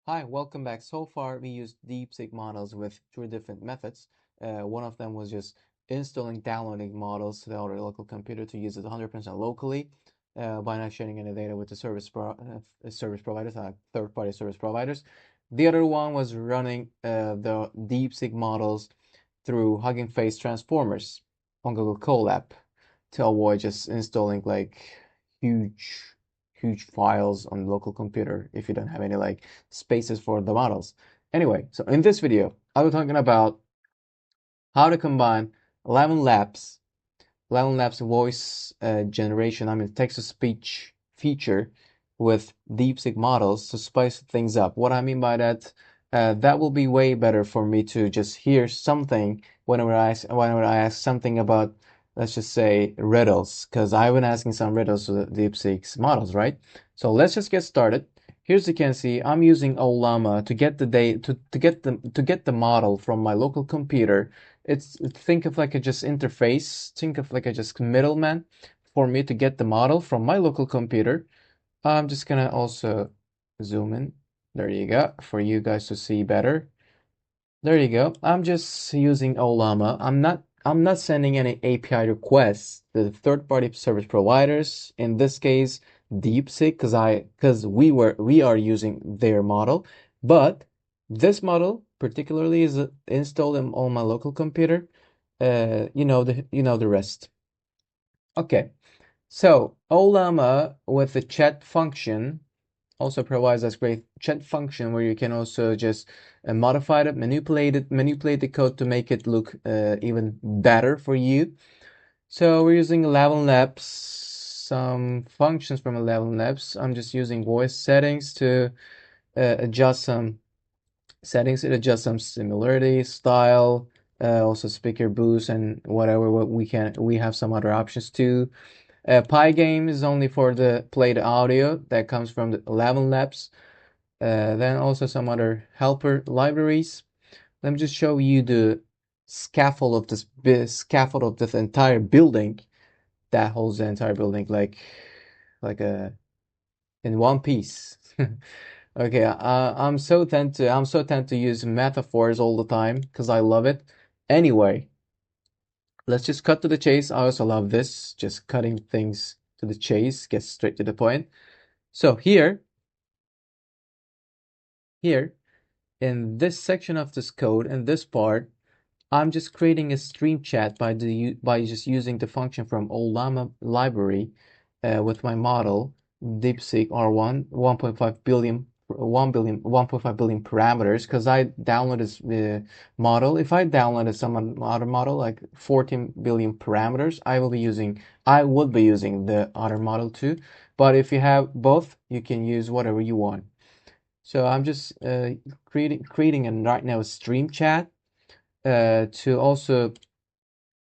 Hi, welcome back. So far, we used DeepSeek models with three different methods. One of them was just installing, downloading models to our local computer to use it 100% locally by not sharing any data with the service providers, third-party service providers. The other one was running the DeepSeek models through Hugging Face transformers on Google Colab to avoid just installing like huge huge files on the local computer if you don't have any like spaces for the models. Anyway, so in this video, I'll be talking about how to combine Elevenlabs, Elevenlabs voice generation, text-to-speech feature with DeepSeek models to spice things up. What I mean by that, that will be way better for me to just hear something whenever I ask something about, let's just say, riddles, because I've been asking some riddles to the DeepSeek's models, right? So let's just get started. Here's you can see I'm using Olama to get the day to get the model from my local computer. It's think of like a just interface, think of like a just middleman for me to get the model from my local computer. I'm just gonna also zoom in. There you go, for you guys to see better. There you go. I'm just using Olama. I'm not sending any API requests to the third-party service providers. In this case, DeepSeek, because we are using their model. But this model particularly is installed on my local computer. You know the rest. Okay. So Olama with the chat function also provides us great chat function where you can also just modify it, manipulate the code to make it look even better for you. So we're using Elevenlabs, some functions from Elevenlabs. I'm just using voice settings to adjust some settings. It adjusts some similarity, style, also speaker boost and whatever. We have some other options too. Pygame is only for the played audio that comes from the Elevenlabs. Then also some other helper libraries. Let me just show you the scaffold of this entire building that holds the entire building like a in one piece. Okay, I'm so tend to use metaphors all the time because I love it. Anyway, let's just cut to the chase. I also love this, just cutting things to the chase, get straight to the point. So here in this section of this code, in this part, I'm just creating a stream chat by just using the function from Ollama library with my model DeepSeek R1 1.5 billion 1.5 billion parameters because I downloaded the model. If I downloaded some other model like 14 billion parameters, I would be using the other model too. But if you have both, you can use whatever you want. So I'm just creating right now a stream chat to also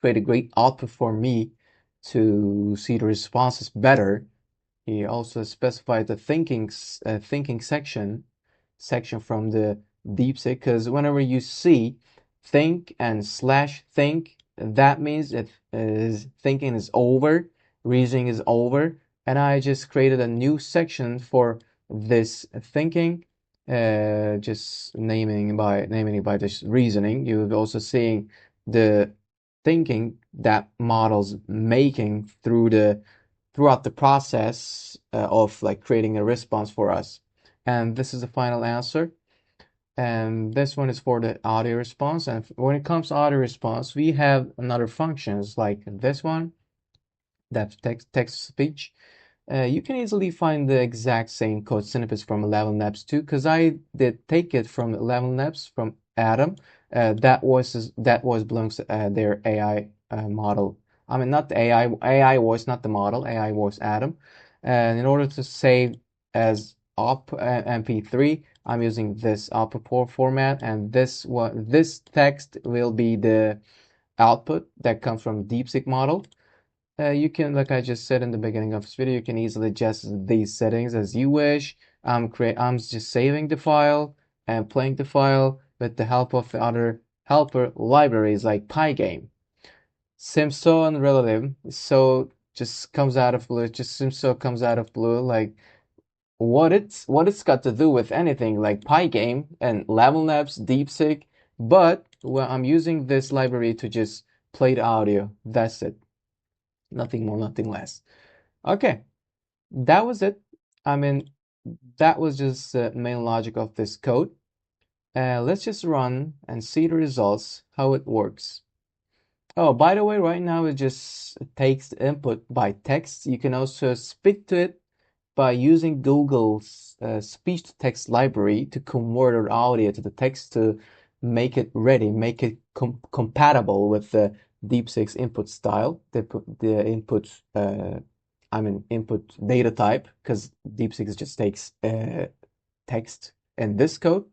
create a great output for me to see the responses better. He also specified the thinking section from the DeepSeek because whenever you see think and slash think, that means that thinking is over, reasoning is over, and I just created a new section for this thinking, just naming it by this reasoning. You're also seeing the thinking that models making throughout the process of like creating a response for us. And this is the final answer. And this one is for the audio response. And when it comes to audio response, we have another functions like this one, that text speech. You can easily find the exact same code snippets from Elevenlabs too, because I did take it from Elevenlabs from Adam. That was belongs to their AI model. I mean, not the AI voice, not the model. AI voice Adam. And in order to save as MP3, I'm using this output format, and this text will be the output that comes from DeepSeek model. You can, like I just said in the beginning of this video, you can easily adjust these settings as you wish. I'm just saving the file and playing the file with the help of the other helper libraries like Pygame. Seems so unrelative, so just comes out of blue. It just seems so comes out of blue. Like what it's got to do with anything like Pygame and Elevenlabs, DeepSeek, but well, I'm using this library to just play the audio. That's it. Nothing more, nothing less. Okay, that was it. I mean, that was just the main logic of this code. Let's just run and see the results, how it works. Oh, by the way, right now it just takes the input by text. You can also speak to it by using Google's speech-to-text library to convert our audio to the text to make it ready, make it compatible with the DeepSeek's input style, the input, input data type, because DeepSeek just takes text in this code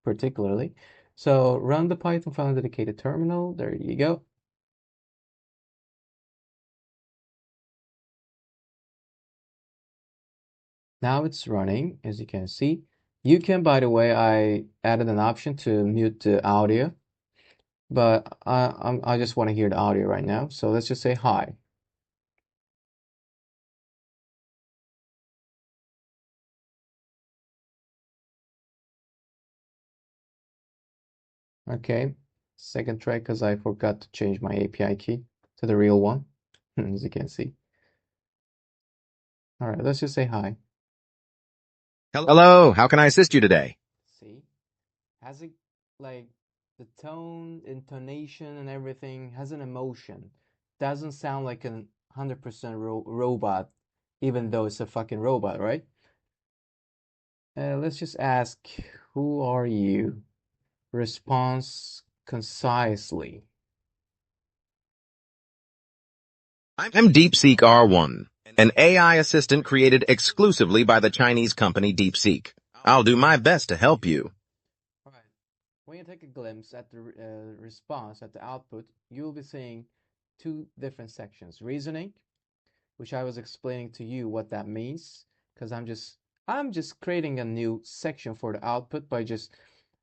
particularly. So run the Python file in dedicated terminal. There you go. Now it's running, as you can see. You can, by the way, I added an option to mute the audio, but I just want to hear the audio right now. So let's just say hi. Okay, second try because I forgot to change my API key to the real one, as you can see. All right, let's just say hi. Hello, how can I assist you today? See, has it like the tone, intonation, and everything has an emotion. Doesn't sound like a 100% robot, even though it's a fucking robot, right? Let's just ask, who are you? Response concisely. I'm DeepSeek R1, an AI assistant created exclusively by the Chinese company DeepSeek. I'll do my best to help you. All right. When you take a glimpse at the response, at the output, you'll be seeing two different sections. Reasoning, which I was explaining to you what that means, because I'm just creating a new section for the output by just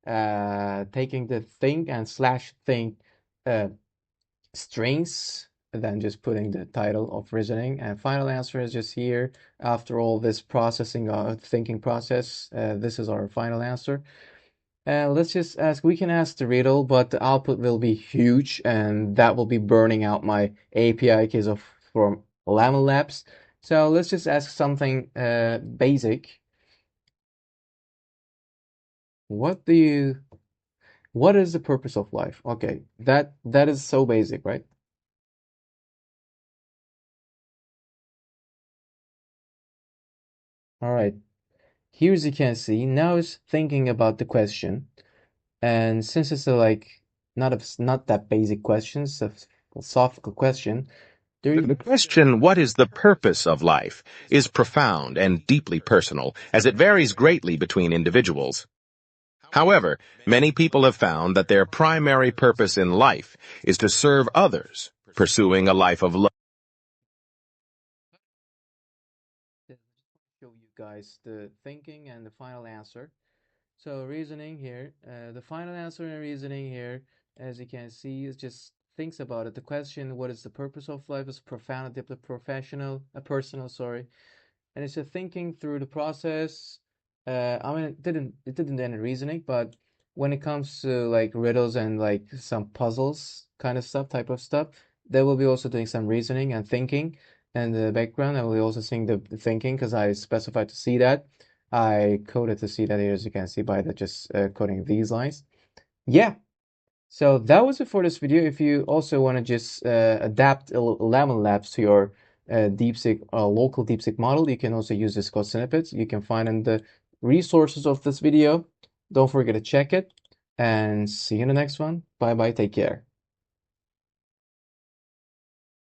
taking the thing and slash thing uh, strings, and then just putting the title of reasoning, and final answer is just here. After all this processing thinking process, this is our final answer. Let's just ask, we can ask the riddle, but the output will be huge and that will be burning out my API keys from Elevenlabs. So let's just ask something basic. What do you, what is the purpose of life? Okay, that is so basic, right? All right. Here, as you can see, now it's thinking about the question. And since it's a like not that basic question, it's a philosophical question. There The question, what is the purpose of life, is profound and deeply personal, as it varies greatly between individuals. However, many people have found that their primary purpose in life is to serve others, pursuing a life of love. show you guys the thinking and the final answer. So reasoning here, the final answer in reasoning here, as you can see, is just thinks about it. The question, what is the purpose of life, is profound, deeply personal, sorry, and it's just thinking through the process. I mean, it didn't end in reasoning, but when it comes to like riddles and like some puzzles kind of stuff, type of stuff, they will be also doing some reasoning and thinking. And the background, I will be also seeing the thinking because I specified to see that. I coded to see that here, as you can see by the just coding these lines. Yeah, so that was it for this video. If you also want to just adapt Elevenlabs to your DeepSeek local DeepSeek model, you can also use this code snippets. You can find in the resources of this video. Don't forget to check it, and see you in the next one. Bye bye. Take care.